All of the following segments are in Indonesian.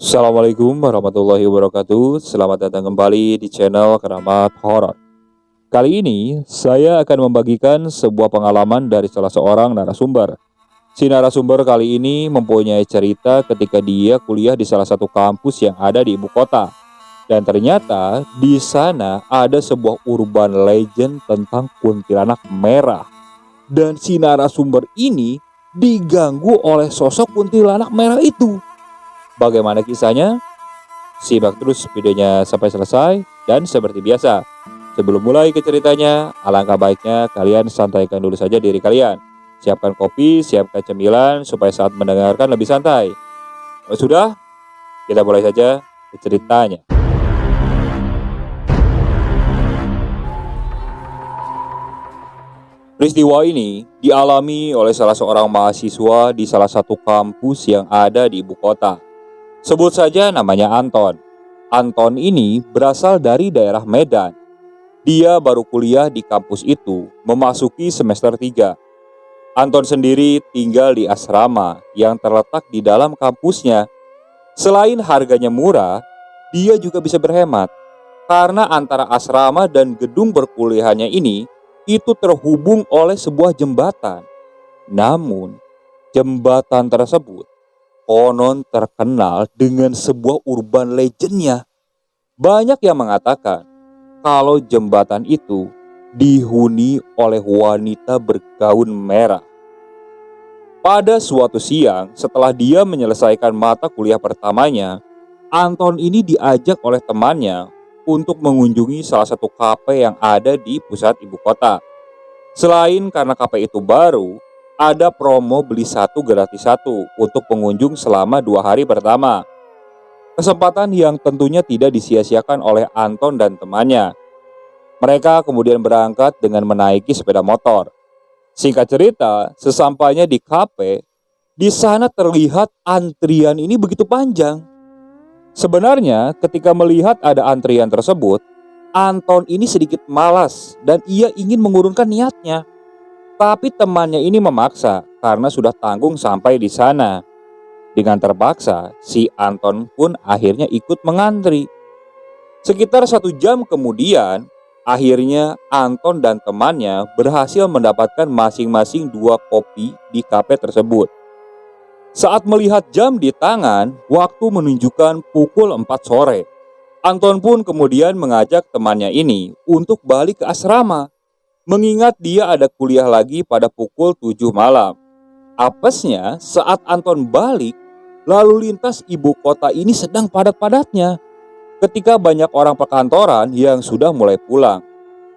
Assalamualaikum warahmatullahi wabarakatuh. Selamat datang kembali di channel Keramat Horor. Kali ini saya akan membagikan sebuah pengalaman dari salah seorang narasumber. Si narasumber kali ini mempunyai cerita ketika dia kuliah di salah satu kampus yang ada di ibu kota. Dan ternyata di sana ada sebuah urban legend tentang kuntilanak merah. Dan si narasumber ini diganggu oleh sosok kuntilanak merah itu. Bagaimana kisahnya? Simak terus videonya sampai selesai. Dan seperti biasa, sebelum mulai ke ceritanya, alangkah baiknya kalian santaikan dulu saja diri kalian. Siapkan kopi, siapkan cemilan supaya saat mendengarkan lebih santai. Kalau sudah, kita mulai saja ke ceritanya. Peristiwa ini dialami oleh salah seorang mahasiswa di salah satu kampus yang ada di ibu kota. Sebut saja namanya Anton. Anton ini berasal dari daerah Medan. Dia baru kuliah di kampus itu, memasuki semester 3. Anton sendiri tinggal di asrama yang terletak di dalam kampusnya. Selain harganya murah, dia juga bisa berhemat. Karena antara asrama dan gedung perkuliahannya ini, itu terhubung oleh sebuah jembatan. Namun, jembatan tersebut konon terkenal dengan sebuah urban legendnya. Banyak yang mengatakan kalau jembatan itu dihuni oleh wanita bergaun merah. Pada suatu siang, setelah dia menyelesaikan mata kuliah pertamanya, Anton ini diajak oleh temannya untuk mengunjungi salah satu kafe yang ada di pusat ibu kota. Selain karena kafe itu baru, ada promo beli satu gratis satu untuk pengunjung selama 2 hari pertama. Kesempatan yang tentunya tidak disia-siakan oleh Anton dan temannya. Mereka kemudian berangkat dengan menaiki sepeda motor. Singkat cerita, sesampainya di kafe, di sana terlihat antrian ini begitu panjang. Sebenarnya ketika melihat ada antrian tersebut, Anton ini sedikit malas dan ia ingin mengurungkan niatnya. Tapi temannya ini memaksa karena sudah tanggung sampai di sana. Dengan terpaksa, si Anton pun akhirnya ikut mengantri. Sekitar 1 jam kemudian, akhirnya Anton dan temannya berhasil mendapatkan masing-masing 2 kopi di kafe tersebut. Saat melihat jam di tangan, waktu menunjukkan pukul 4 sore. Anton pun kemudian mengajak temannya ini untuk balik ke asrama, mengingat dia ada kuliah lagi pada pukul 7 malam. Apesnya saat Anton balik, lalu lintas ibu kota ini sedang padat-padatnya. Ketika banyak orang perkantoran yang sudah mulai pulang,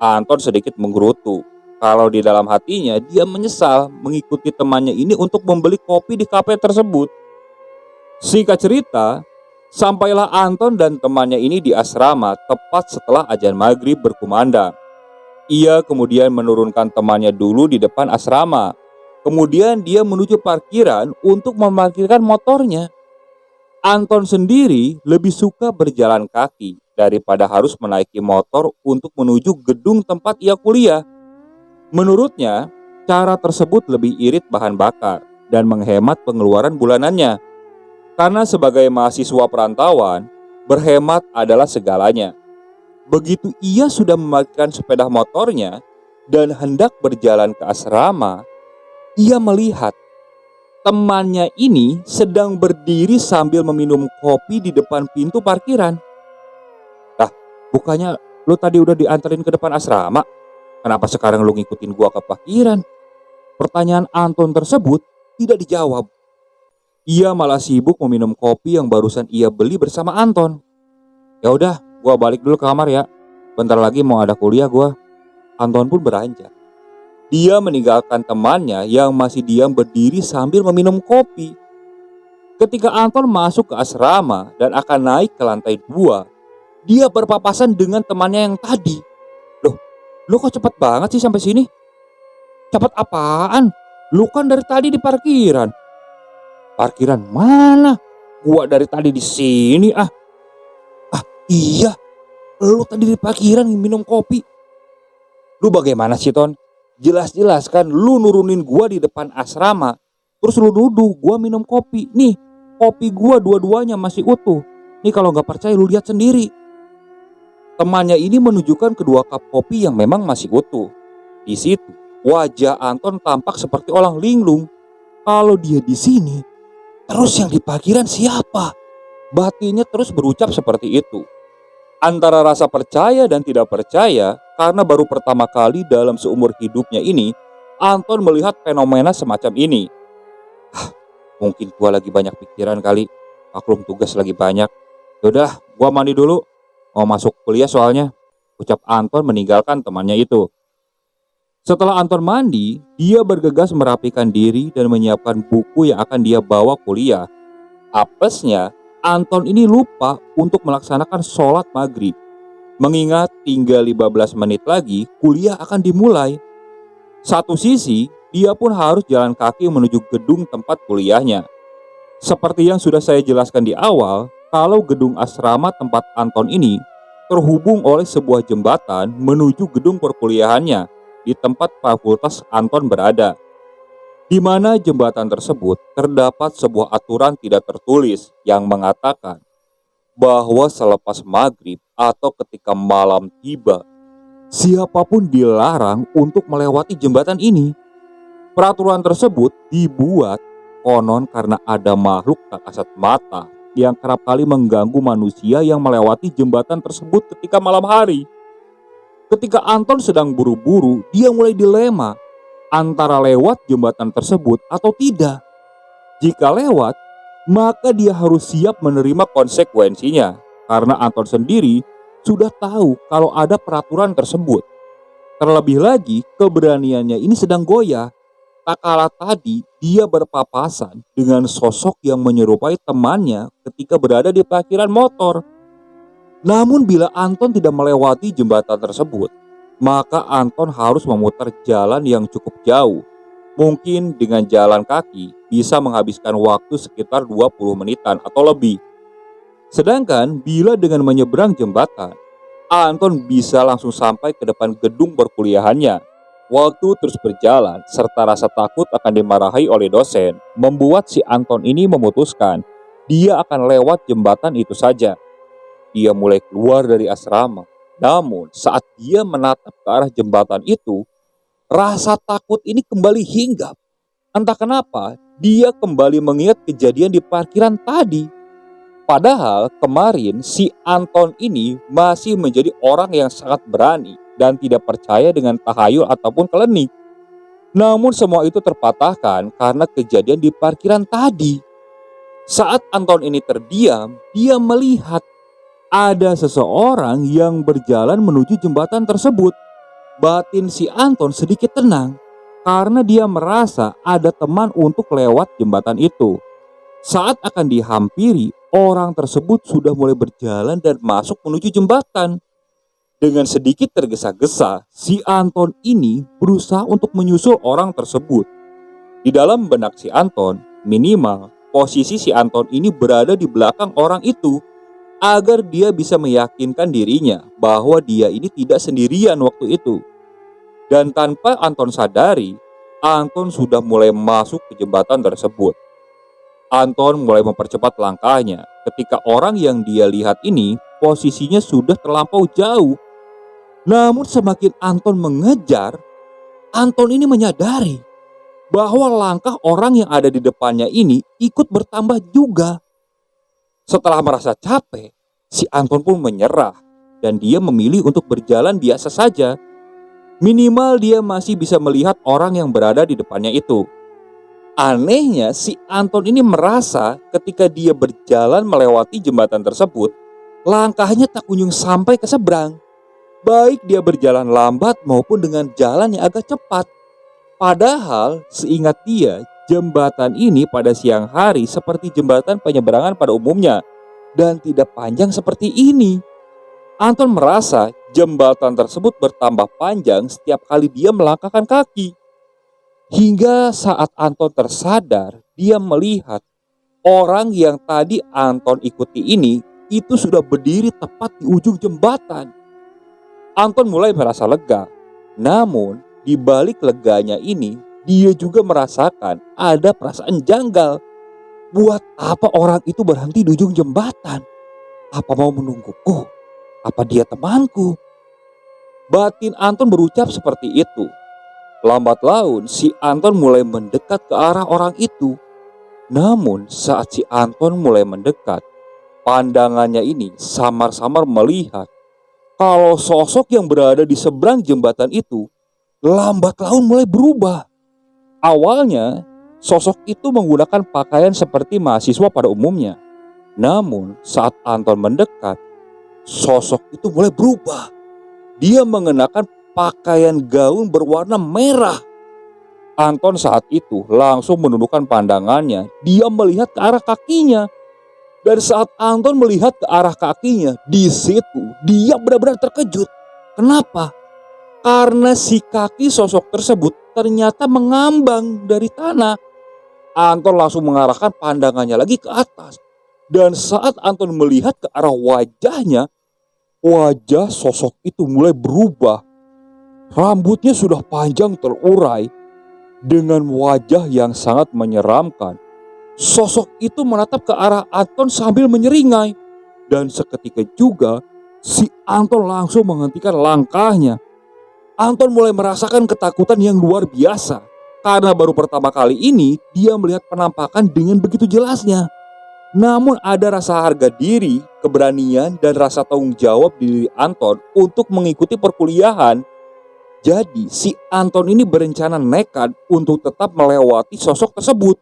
Anton sedikit menggerutu. Kalau di dalam hatinya dia menyesal mengikuti temannya ini untuk membeli kopi di kafe tersebut. Singkat cerita, sampailah Anton dan temannya ini di asrama tepat setelah azan maghrib berkumandang. Ia kemudian menurunkan temannya dulu di depan asrama. Kemudian dia menuju parkiran untuk memarkirkan motornya. Anton sendiri lebih suka berjalan kaki daripada harus menaiki motor untuk menuju gedung tempat ia kuliah. Menurutnya, cara tersebut lebih irit bahan bakar dan menghemat pengeluaran bulanannya. Karena sebagai mahasiswa perantauan, berhemat adalah segalanya. Begitu ia sudah memarkirkan sepeda motornya dan hendak berjalan ke asrama, ia melihat temannya ini sedang berdiri sambil meminum kopi di depan pintu parkiran. Lah, bukannya lu tadi udah dianterin ke depan asrama? Kenapa sekarang lu ngikutin gua ke parkiran? Pertanyaan Anton tersebut tidak dijawab. Ia malah sibuk meminum kopi yang barusan ia beli bersama Anton. Ya udah, gua balik dulu ke kamar ya. Bentar lagi mau ada kuliah gua. Anton pun beranjak. Dia meninggalkan temannya yang masih diam berdiri sambil meminum kopi. Ketika Anton masuk ke asrama dan akan naik ke lantai 2, dia berpapasan dengan temannya yang tadi. Loh, lu kok cepet banget sih sampai sini? Cepet apaan? Lu kan dari tadi di parkiran. Parkiran mana? Gua dari tadi di sini ah. Iya, lu tadi di parkiran minum kopi. Lu bagaimana sih, Ton? Jelas-jelas kan lu nurunin gua di depan asrama, terus lu nuduh gua minum kopi. Nih, kopi gua dua-duanya masih utuh. Nih kalau nggak percaya lu lihat sendiri. Temannya ini menunjukkan kedua cup kopi yang memang masih utuh. Di situ, wajah Anton tampak seperti orang linglung. Kalau dia di sini, terus yang di parkiran siapa? Batinnya terus berucap seperti itu. Antara rasa percaya dan tidak percaya, karena baru pertama kali dalam seumur hidupnya ini, Anton melihat fenomena semacam ini. Mungkin gua lagi banyak pikiran kali, maklum tugas lagi banyak. Yaudah, gua mandi dulu. Mau masuk kuliah soalnya, ucap Anton meninggalkan temannya itu. Setelah Anton mandi, dia bergegas merapikan diri dan menyiapkan buku yang akan dia bawa kuliah. Apesnya, Anton ini lupa untuk melaksanakan sholat maghrib. Mengingat tinggal 15 menit lagi, kuliah akan dimulai. Satu sisi, dia pun harus jalan kaki menuju gedung tempat kuliahnya. Seperti yang sudah saya jelaskan di awal, kalau gedung asrama tempat Anton ini terhubung oleh sebuah jembatan menuju gedung perkuliahannya di tempat fakultas Anton berada. Di mana jembatan tersebut terdapat sebuah aturan tidak tertulis yang mengatakan bahwa selepas maghrib atau ketika malam tiba, siapapun dilarang untuk melewati jembatan ini. Peraturan tersebut dibuat konon karena ada makhluk tak kasat mata yang kerap kali mengganggu manusia yang melewati jembatan tersebut ketika malam hari. Ketika Anton sedang buru-buru, dia mulai dilema antara lewat jembatan tersebut atau tidak. Jika lewat, maka dia harus siap menerima konsekuensinya, karena Anton sendiri sudah tahu kalau ada peraturan tersebut. Terlebih lagi, keberaniannya ini sedang goyah. Tak kala tadi, dia berpapasan dengan sosok yang menyerupai temannya ketika berada di parkiran motor. Namun bila Anton tidak melewati jembatan tersebut, maka Anton harus memutar jalan yang cukup jauh. Mungkin dengan jalan kaki bisa menghabiskan waktu sekitar 20 menitan atau lebih. Sedangkan bila dengan menyeberang jembatan, Anton bisa langsung sampai ke depan gedung perkuliahannya. Waktu terus berjalan serta rasa takut akan dimarahi oleh dosen membuat si Anton ini memutuskan dia akan lewat jembatan itu saja. Dia mulai keluar dari asrama. Namun saat dia menatap ke arah jembatan itu, rasa takut ini kembali hinggap. Entah kenapa dia kembali mengingat kejadian di parkiran tadi. Padahal kemarin si Anton ini masih menjadi orang yang sangat berani dan tidak percaya dengan tahayul ataupun klinik. Namun semua itu terpatahkan karena kejadian di parkiran tadi. Saat Anton ini terdiam, dia melihat ada seseorang yang berjalan menuju jembatan tersebut. Batin si Anton sedikit tenang karena dia merasa ada teman untuk lewat jembatan itu. Saat akan dihampiri, orang tersebut sudah mulai berjalan dan masuk menuju jembatan. Dengan sedikit tergesa-gesa, si Anton ini berusaha untuk menyusul orang tersebut. Di dalam benak si Anton, minimal posisi si Anton ini berada di belakang orang itu, agar dia bisa meyakinkan dirinya bahwa dia ini tidak sendirian waktu itu. Dan tanpa Anton sadari, Anton sudah mulai masuk ke jembatan tersebut. Anton mulai mempercepat langkahnya ketika orang yang dia lihat ini posisinya sudah terlampau jauh. Namun semakin Anton mengejar, Anton ini menyadari bahwa langkah orang yang ada di depannya ini ikut bertambah juga. Setelah merasa capek, si Anton pun menyerah dan dia memilih untuk berjalan biasa saja. Minimal dia masih bisa melihat orang yang berada di depannya itu. Anehnya si Anton ini merasa ketika dia berjalan melewati jembatan tersebut, langkahnya tak kunjung sampai ke seberang. Baik dia berjalan lambat maupun dengan jalan yang agak cepat. Padahal seingat dia, jembatan ini pada siang hari seperti jembatan penyeberangan pada umumnya dan tidak panjang seperti ini. Anton merasa jembatan tersebut bertambah panjang setiap kali dia melangkahkan kaki. Hingga saat Anton tersadar, dia melihat orang yang tadi Anton ikuti ini itu sudah berdiri tepat di ujung jembatan. Anton mulai merasa lega. Namun di balik leganya ini, dia juga merasakan ada perasaan janggal. Buat apa orang itu berhenti di ujung jembatan? Apa mau menungguku? Apa dia temanku? Batin Anton berucap seperti itu. Lambat laun si Anton mulai mendekat ke arah orang itu. Namun saat si Anton mulai mendekat, pandangannya ini samar-samar melihat kalau sosok yang berada di seberang jembatan itu lambat laun mulai berubah. Awalnya sosok itu menggunakan pakaian seperti mahasiswa pada umumnya. Namun saat Anton mendekat, sosok itu mulai berubah. Dia mengenakan pakaian gaun berwarna merah. Anton saat itu langsung menundukkan pandangannya. Dia melihat ke arah kakinya. Dan saat Anton melihat ke arah kakinya, di situ dia benar-benar terkejut. Kenapa? Karena si kaki sosok tersebut ternyata mengambang dari tanah. Anton langsung mengarahkan pandangannya lagi ke atas. Dan saat Anton melihat ke arah wajahnya, wajah sosok itu mulai berubah. Rambutnya sudah panjang terurai. Dengan wajah yang sangat menyeramkan, sosok itu menatap ke arah Anton sambil menyeringai. Dan seketika juga si Anton langsung menghentikan langkahnya. Anton mulai merasakan ketakutan yang luar biasa. Karena baru pertama kali ini dia melihat penampakan dengan begitu jelasnya. Namun ada rasa harga diri, keberanian, dan rasa tanggung jawab di diri Anton untuk mengikuti perkuliahan. Jadi si Anton ini berencana nekat untuk tetap melewati sosok tersebut.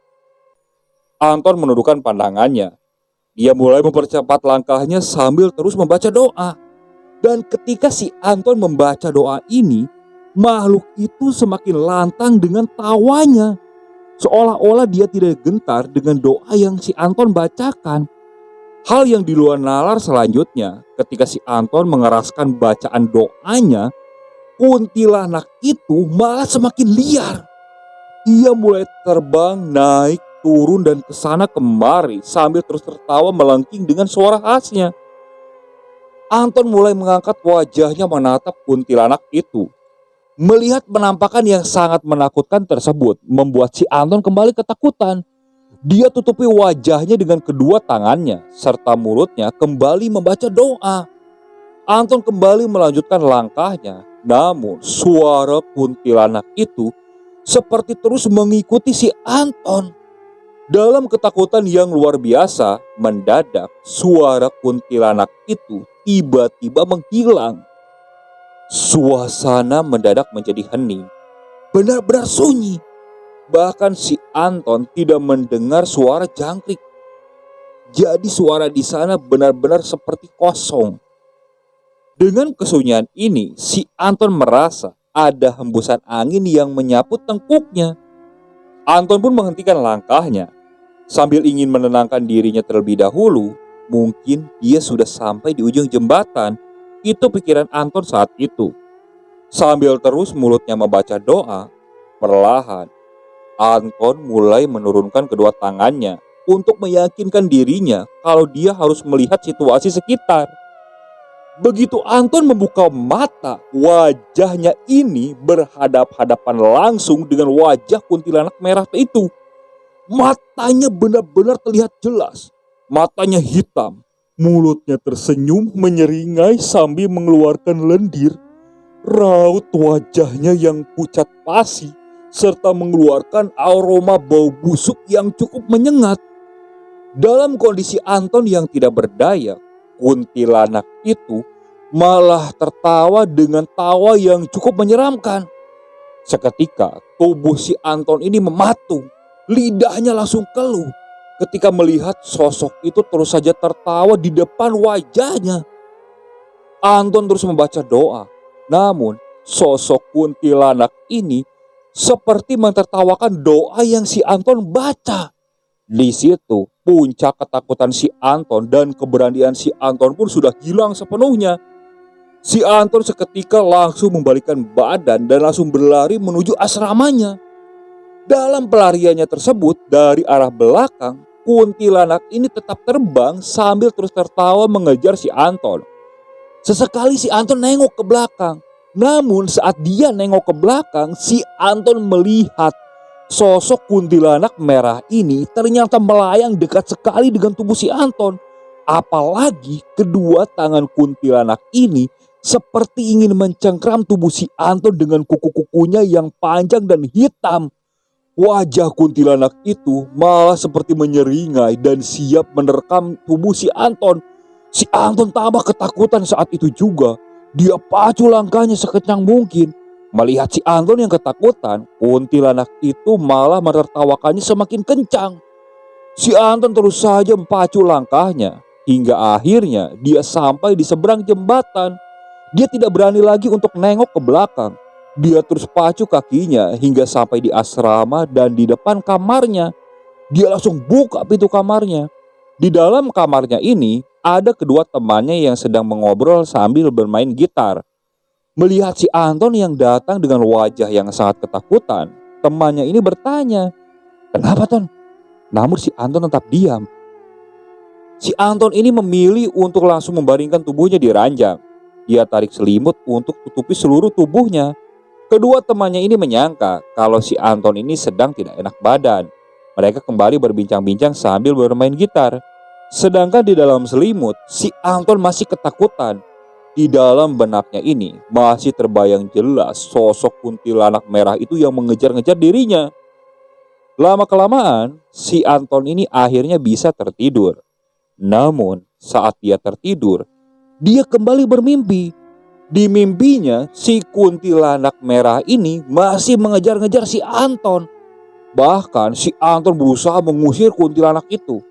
Anton menundukkan pandangannya. Dia mulai mempercepat langkahnya sambil terus membaca doa. Dan ketika si Anton membaca doa ini, makhluk itu semakin lantang dengan tawanya. Seolah-olah dia tidak gentar dengan doa yang si Anton bacakan. Hal yang di luar nalar selanjutnya, ketika si Anton mengeraskan bacaan doanya, kuntilanak itu malah semakin liar. Ia mulai terbang, naik, turun, dan kesana kemari sambil terus tertawa melengking dengan suara khasnya. Anton mulai mengangkat wajahnya menatap kuntilanak itu. Melihat penampakan yang sangat menakutkan tersebut membuat si Anton kembali ketakutan. Dia tutupi wajahnya dengan kedua tangannya serta mulutnya kembali membaca doa. Anton kembali melanjutkan langkahnya. Namun suara kuntilanak itu seperti terus mengikuti si Anton. Dalam ketakutan yang luar biasa, mendadak suara kuntilanak itu tiba-tiba menghilang. Suasana mendadak menjadi hening, benar-benar sunyi. Bahkan si Anton tidak mendengar suara jangkrik. Jadi suara di sana benar-benar seperti kosong. Dengan kesunyian ini, si Anton merasa ada hembusan angin yang menyapu tengkuknya. Anton pun menghentikan langkahnya. Sambil ingin menenangkan dirinya terlebih dahulu, mungkin dia sudah sampai di ujung jembatan. Itu pikiran Anton saat itu. Sambil terus mulutnya membaca doa, perlahan Anton mulai menurunkan kedua tangannya untuk meyakinkan dirinya kalau dia harus melihat situasi sekitar. Begitu Anton membuka mata, wajahnya ini berhadap-hadapan langsung dengan wajah kuntilanak merah itu. Matanya benar-benar terlihat jelas. Matanya hitam, mulutnya tersenyum menyeringai sambil mengeluarkan lendir. Raut wajahnya yang pucat pasi serta mengeluarkan aroma bau busuk yang cukup menyengat. Dalam kondisi Anton yang tidak berdaya, kuntilanak itu malah tertawa dengan tawa yang cukup menyeramkan. Seketika tubuh si Anton ini mematung, lidahnya langsung keluh ketika melihat sosok itu terus saja tertawa di depan wajahnya. Anton terus membaca doa, namun sosok kuntilanak ini seperti mentertawakan doa yang si Anton baca. Di situ puncak ketakutan si Anton dan keberanian si Anton pun sudah hilang sepenuhnya. Si Anton seketika langsung membalikkan badan dan langsung berlari menuju asramanya. Dalam pelariannya tersebut dari arah belakang, kuntilanak ini tetap terbang sambil terus tertawa mengejar si Anton. Sesekali si Anton nengok ke belakang. Namun saat dia nengok ke belakang, si Anton melihat Sosok kuntilanak merah ini ternyata melayang dekat sekali dengan tubuh si Anton. Apalagi kedua tangan kuntilanak ini seperti ingin mencengkram tubuh si Anton dengan kuku-kukunya yang panjang dan hitam. Wajah kuntilanak itu malah seperti menyeringai dan siap menerkam tubuh si Anton. Si Anton tambah ketakutan saat itu juga. Dia pacu langkahnya sekencang mungkin. Melihat si Anton yang ketakutan, kuntilanak itu malah menertawakannya semakin kencang. Si Anton terus saja mempacu langkahnya hingga akhirnya dia sampai di seberang jembatan. Dia tidak berani lagi untuk nengok ke belakang. Dia terus pacu kakinya hingga sampai di asrama dan di depan kamarnya. Dia langsung buka pintu kamarnya. Di dalam kamarnya ini ada kedua temannya yang sedang mengobrol sambil bermain gitar. Melihat si Anton yang datang dengan wajah yang sangat ketakutan, temannya ini bertanya, "Kenapa, Ton?" Namun si Anton tetap diam. Si Anton ini memilih untuk langsung membaringkan tubuhnya di ranjang. Dia tarik selimut untuk tutupi seluruh tubuhnya. Kedua temannya ini menyangka kalau si Anton ini sedang tidak enak badan. Mereka kembali berbincang-bincang sambil bermain gitar. Sedangkan di dalam selimut, si Anton masih ketakutan. Di dalam benaknya ini masih terbayang jelas sosok kuntilanak merah itu yang mengejar-ngejar dirinya. Lama-kelamaan, si Anton ini akhirnya bisa tertidur. Namun, saat dia tertidur, dia kembali bermimpi. Di mimpinya, si kuntilanak merah ini masih mengejar-ngejar si Anton. Bahkan, si Anton berusaha mengusir kuntilanak itu.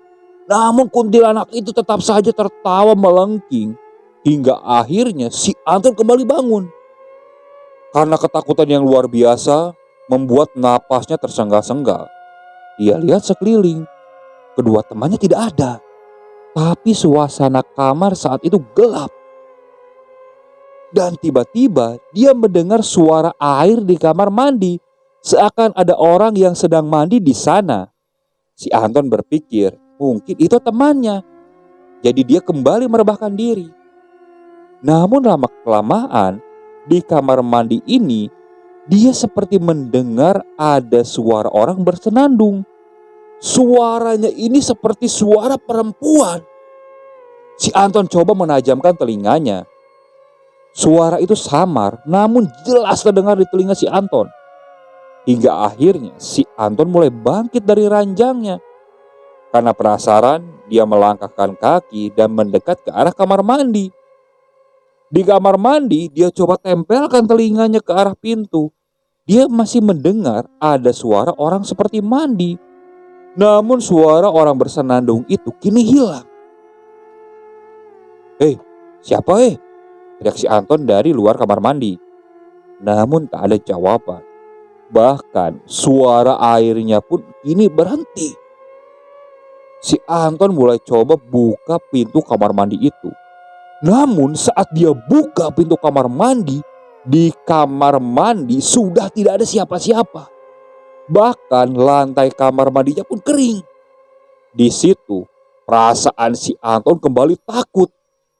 Namun, kuntilanak itu tetap saja tertawa melengking. Hingga akhirnya si Anton kembali bangun. Karena ketakutan yang luar biasa membuat napasnya tersengal-sengal. Dia lihat sekeliling. Kedua temannya tidak ada. Tapi suasana kamar saat itu gelap. Dan tiba-tiba dia mendengar suara air di kamar mandi. Seakan ada orang yang sedang mandi di sana. Si Anton berpikir mungkin itu temannya. Jadi dia kembali merebahkan diri. Namun lama-kelamaan di kamar mandi ini dia seperti mendengar ada suara orang bersenandung. Suaranya ini seperti suara perempuan. Si Anton coba menajamkan telinganya. Suara itu samar namun jelas terdengar di telinga si Anton. Hingga akhirnya si Anton mulai bangkit dari ranjangnya. Karena penasaran, dia melangkahkan kaki dan mendekat ke arah kamar mandi. Di kamar mandi, dia coba tempelkan telinganya ke arah pintu. Dia masih mendengar ada suara orang seperti mandi. Namun suara orang bersenandung itu kini hilang. "Hei, siapa teriak si Anton dari luar kamar mandi. Namun tak ada jawaban. Bahkan suara airnya pun kini berhenti. Si Anton mulai coba buka pintu kamar mandi itu. Namun saat dia buka pintu kamar mandi, di kamar mandi sudah tidak ada siapa-siapa. Bahkan lantai kamar mandinya pun kering. Di situ perasaan si Anton kembali takut.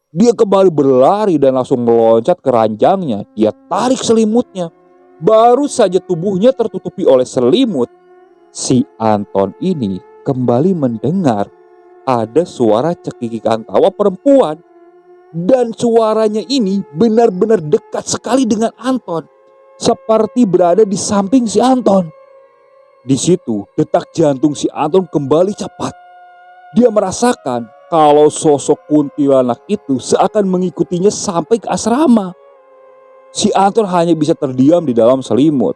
Dia kembali berlari dan langsung meloncat ke ranjangnya. Dia tarik selimutnya. Baru saja tubuhnya tertutupi oleh selimut, si Anton ini kembali mendengar ada suara cekikikan tawa perempuan. Dan suaranya ini benar-benar dekat sekali dengan Anton. Seperti berada di samping si Anton. Di situ detak jantung si Anton kembali cepat. Dia merasakan kalau sosok kuntilanak itu seakan mengikutinya sampai ke asrama. Si Anton hanya bisa terdiam di dalam selimut.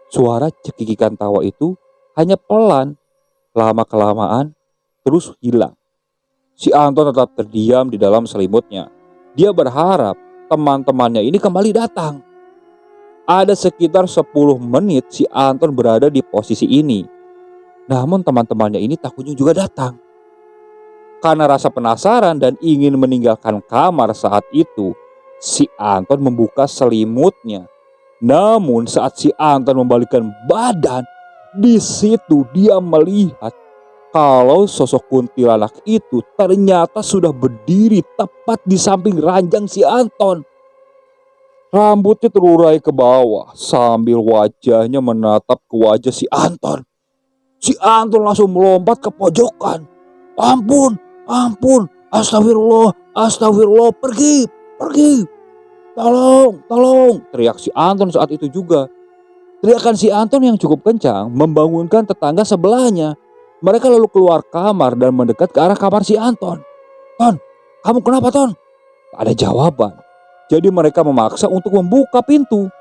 Suara cekikikan tawa itu hanya pelan, lama-kelamaan terus hilang. Si Anton tetap terdiam di dalam selimutnya. Dia berharap teman-temannya ini kembali datang. Ada sekitar 10 menit si Anton berada di posisi ini. Namun teman-temannya ini tak kunjung juga datang. Karena rasa penasaran dan ingin meninggalkan kamar saat itu, si Anton membuka selimutnya. Namun saat si Anton membalikkan badan, di situ dia melihat kalau sosok kuntilanak itu ternyata sudah berdiri tepat di samping ranjang si Anton. Rambutnya terurai ke bawah sambil wajahnya menatap ke wajah si Anton. Si Anton langsung melompat ke pojokan. Ampun, ampun, astagfirullah, astagfirullah, pergi, pergi. Tolong, tolong, teriak si Anton saat itu juga. Teriakan si Anton yang cukup kencang membangunkan tetangga sebelahnya. Mereka lalu keluar kamar dan mendekat ke arah kamar si Anton. Ton, kamu kenapa Ton? Tak ada jawaban. Jadi mereka memaksa untuk membuka pintu.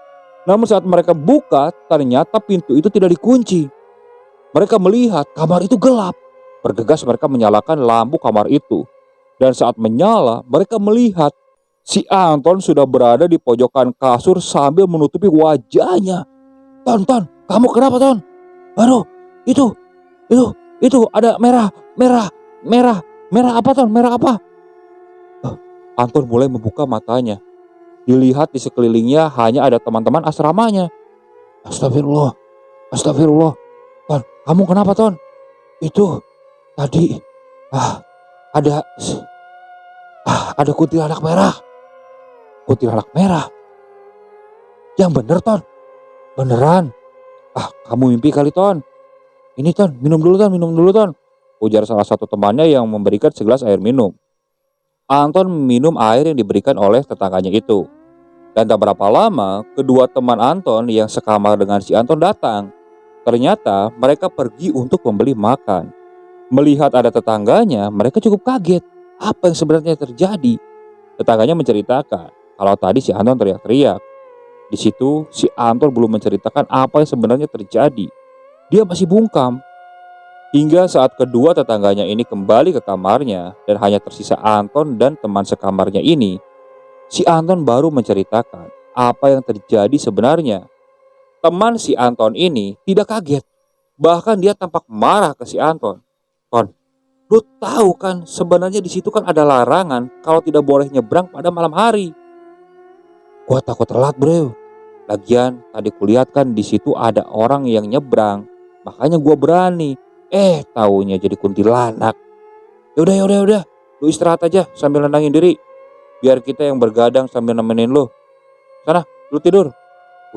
Namun saat mereka buka, ternyata pintu itu tidak dikunci. Mereka melihat kamar itu gelap. Bergegas mereka menyalakan lampu kamar itu. Dan saat menyala, mereka melihat si Anton sudah berada di pojokan kasur sambil menutupi wajahnya. Ton, Ton, kamu kenapa Ton? Aduh, itu ada merah, merah, merah, merah apa Ton? Merah apa? Anton mulai membuka matanya. Dilihat di sekelilingnya hanya ada teman-teman asramanya. Astagfirullah, astagfirullah. Ton, kamu kenapa Ton? Itu tadi ada kuntilanak merah. Kuntilanak merah. Yang bener Ton. Beneran. Kamu mimpi kali Ton. Ini Ton, minum dulu Ton. Ujar salah satu temannya yang memberikan segelas air minum. Anton minum air yang diberikan oleh tetangganya itu. Dan tak berapa lama, kedua teman Anton yang sekamar dengan si Anton datang. Ternyata mereka pergi untuk membeli makan. Melihat ada tetangganya, mereka cukup kaget. Apa yang sebenarnya terjadi? Tetangganya menceritakan kalau tadi si Anton teriak-teriak. Di situ si Anton belum menceritakan apa yang sebenarnya terjadi. Dia masih bungkam. Hingga saat kedua tetangganya ini kembali ke kamarnya dan hanya tersisa Anton dan teman sekamarnya ini, si Anton baru menceritakan apa yang terjadi sebenarnya. Teman si Anton ini tidak kaget. Bahkan dia tampak marah ke si Anton. Ton, lu tahu kan sebenarnya di situ kan ada larangan kalau tidak boleh nyebrang pada malam hari. Gua takut telat bro. Lagian tadi kulihat kan di situ ada orang yang nyebrang. Makanya gua berani. Taunya jadi kuntilanak. Yaudah. Lu istirahat aja sambil nenangin diri. Biar kita yang bergadang sambil nemenin lu. Sana, lu tidur.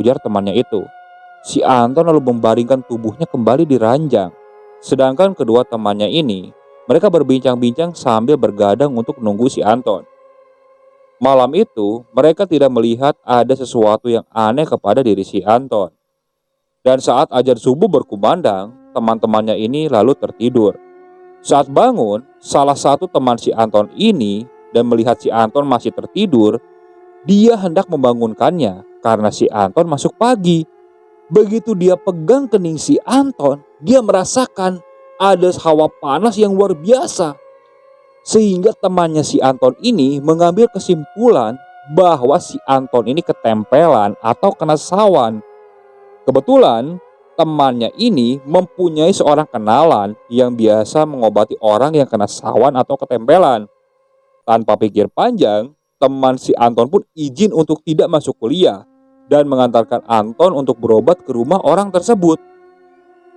Ujar temannya itu. Si Anton lalu membaringkan tubuhnya kembali di ranjang. Sedangkan kedua temannya ini, mereka berbincang-bincang sambil bergadang untuk menunggu si Anton. Malam itu, mereka tidak melihat ada sesuatu yang aneh kepada diri si Anton. Dan saat azan subuh berkumandang, teman-temannya ini lalu tertidur. Saat bangun, salah satu teman si Anton ini dan melihat si Anton masih tertidur, dia hendak membangunkannya karena si Anton masuk pagi. Begitu dia pegang kening si Anton, dia merasakan ada hawa panas yang luar biasa. Sehingga temannya si Anton ini mengambil kesimpulan bahwa si Anton ini ketempelan atau kena sawan. Kebetulan temannya ini mempunyai seorang kenalan yang biasa mengobati orang yang kena sawan atau ketempelan. Tanpa pikir panjang, teman si Anton pun izin untuk tidak masuk kuliah dan mengantarkan Anton untuk berobat ke rumah orang tersebut.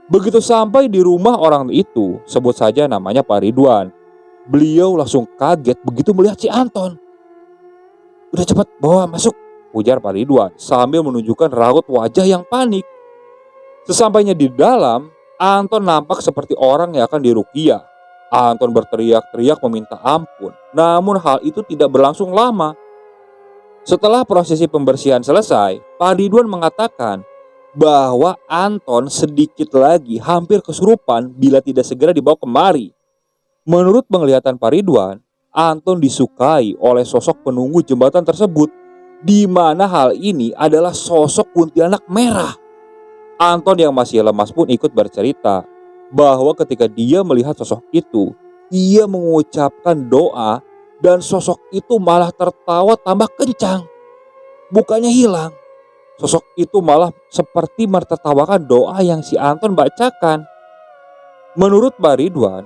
Begitu sampai di rumah orang itu, sebut saja namanya Pak Ridwan. Beliau langsung kaget begitu melihat si Anton. Udah cepat bawa masuk, ujar Pak Ridwan sambil menunjukkan raut wajah yang panik. Sesampainya di dalam, Anton nampak seperti orang yang akan diruqyah. Anton berteriak-teriak meminta ampun. Namun hal itu tidak berlangsung lama. Setelah prosesi pembersihan selesai, Pak Ridwan mengatakan bahwa Anton sedikit lagi hampir kesurupan bila tidak segera dibawa kemari. Menurut penglihatan Pak Ridwan, Anton disukai oleh sosok penunggu jembatan tersebut, di mana hal ini adalah sosok kuntilanak merah. Anton yang masih lemas pun ikut bercerita bahwa ketika dia melihat sosok itu, ia mengucapkan doa dan sosok itu malah tertawa tambah kencang. Bukannya hilang, sosok itu malah seperti menertawakan doa yang si Anton bacakan. Menurut Pak Ridwan,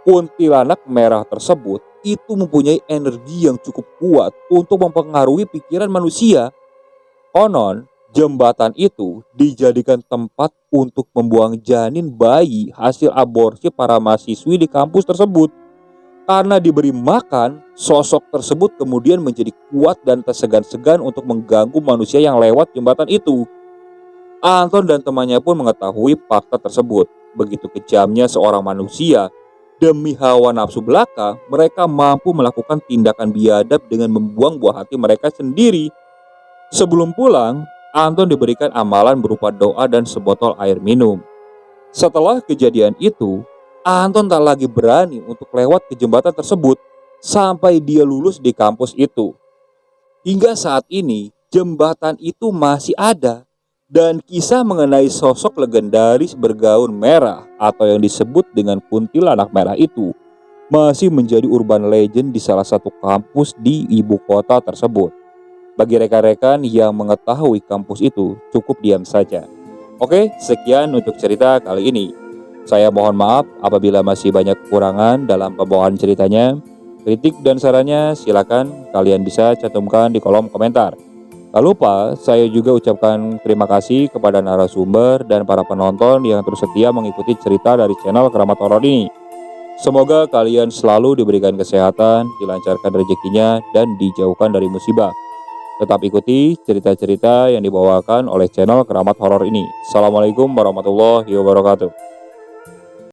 kuntilanak merah tersebut itu mempunyai energi yang cukup kuat untuk mempengaruhi pikiran manusia. Konon, jembatan itu dijadikan tempat untuk membuang janin bayi hasil aborsi para mahasiswi di kampus tersebut. Karena diberi makan, sosok tersebut kemudian menjadi kuat dan tersegan-segan untuk mengganggu manusia yang lewat jembatan itu. Anton dan temannya pun mengetahui fakta tersebut. Begitu kejamnya seorang manusia, demi hawa nafsu belaka, mereka mampu melakukan tindakan biadab dengan membuang buah hati mereka sendiri. Sebelum pulang, Anton diberikan amalan berupa doa dan sebotol air minum. Setelah kejadian itu, Anton tak lagi berani untuk lewat ke jembatan tersebut sampai dia lulus di kampus itu. Hingga saat ini, jembatan itu masih ada dan kisah mengenai sosok legendaris bergaun merah atau yang disebut dengan kuntilanak merah itu masih menjadi urban legend di salah satu kampus di ibu kota tersebut. Bagi rekan-rekan yang mengetahui kampus itu, cukup diam saja. Oke, sekian untuk cerita kali ini. Saya mohon maaf apabila masih banyak kekurangan dalam pembawaan ceritanya. Kritik dan sarannya silakan kalian bisa cantumkan di kolom komentar. Tak lupa, saya juga ucapkan terima kasih kepada narasumber dan para penonton yang terus setia mengikuti cerita dari channel Keramat Horor ini. Semoga kalian selalu diberikan kesehatan, dilancarkan rezekinya, dan dijauhkan dari musibah. Tetap ikuti cerita-cerita yang dibawakan oleh channel Keramat Horor ini. Assalamualaikum warahmatullahi wabarakatuh.